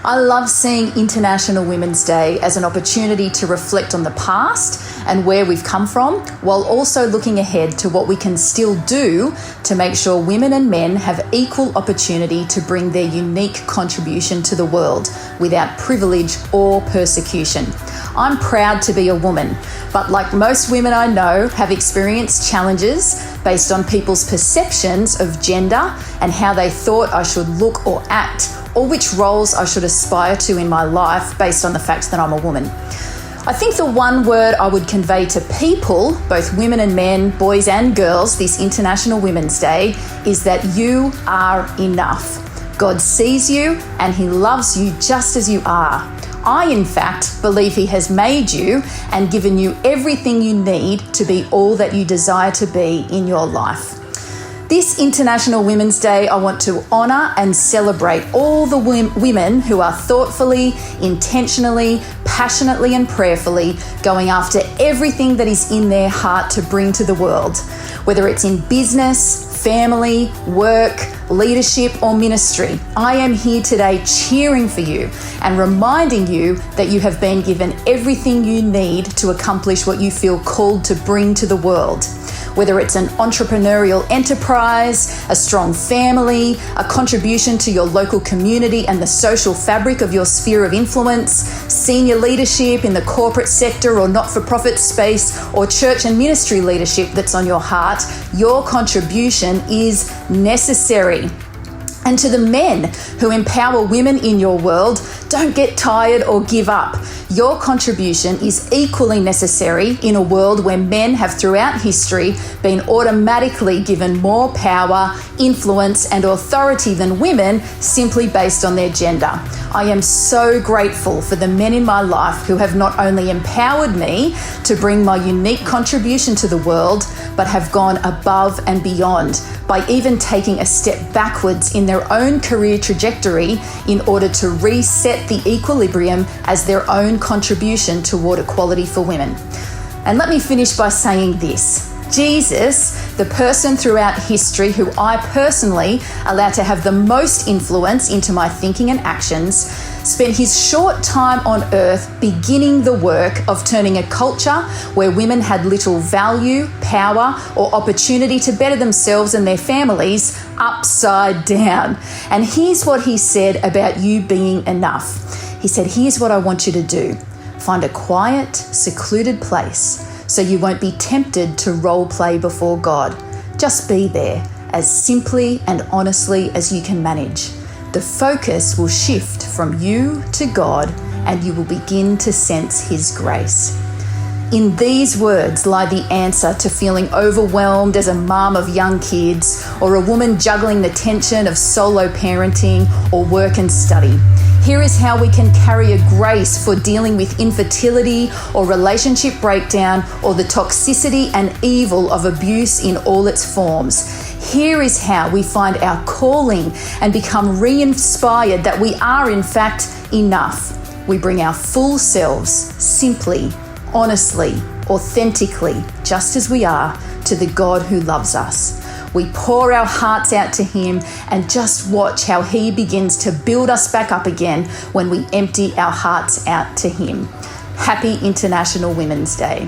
I love seeing International Women's Day as an opportunity to reflect on the past and where we've come from, while also looking ahead to what we can still do to make sure women and men have equal opportunity to bring their unique contribution to the world without privilege or persecution. I'm proud to be a woman, but like most women I know, have experienced challenges based on people's perceptions of gender and how they thought I should look or act, or which roles I should aspire to in my life based on the fact that I'm a woman. I think the one word I would convey to people, both women and men, boys and girls, this International Women's Day, is that you are enough. God sees you and He loves you just as you are. I, in fact, believe He has made you and given you everything you need to be all that you desire to be in your life. This International Women's Day, I want to honour and celebrate all the women who are thoughtfully, intentionally, passionately and prayerfully going after everything that is in their heart to bring to the world, whether it's in business, family, work, leadership or ministry. I am here today cheering for you and reminding you that you have been given everything you need to accomplish what you feel called to bring to the world. Whether it's an entrepreneurial enterprise, a strong family, a contribution to your local community and the social fabric of your sphere of influence, senior leadership in the corporate sector or not-for-profit space, or church and ministry leadership that's on your heart, your contribution is necessary. And to the men who empower women in your world, don't get tired or give up. Your contribution is equally necessary in a world where men have throughout history been automatically given more power, influence and authority than women simply based on their gender. I am so grateful for the men in my life who have not only empowered me to bring my unique contribution to the world, but have gone above and beyond by even taking a step backwards in their own career trajectory in order to reset the equilibrium as their own contribution toward equality for women. And let me finish by saying this. Jesus, the person throughout history who I personally allow to have the most influence into my thinking and actions, spent his short time on earth beginning the work of turning a culture where women had little value, power, or opportunity to better themselves and their families upside down. And here's what he said about you being enough. He said, here's what I want you to do. Find a quiet, secluded place so you won't be tempted to role play before God. Just be there as simply and honestly as you can manage. The focus will shift from you to God and you will begin to sense His grace. In these words lie the answer to feeling overwhelmed as a mum of young kids or a woman juggling the tension of solo parenting or work and study. Here is how we can carry a grace for dealing with infertility or relationship breakdown or the toxicity and evil of abuse in all its forms. Here is how we find our calling and become re-inspired that we are in fact enough. We bring our full selves, simply, honestly, authentically, just as we are, to the God who loves us. We pour our hearts out to Him and just watch how He begins to build us back up again when we empty our hearts out to Him. Happy International Women's Day.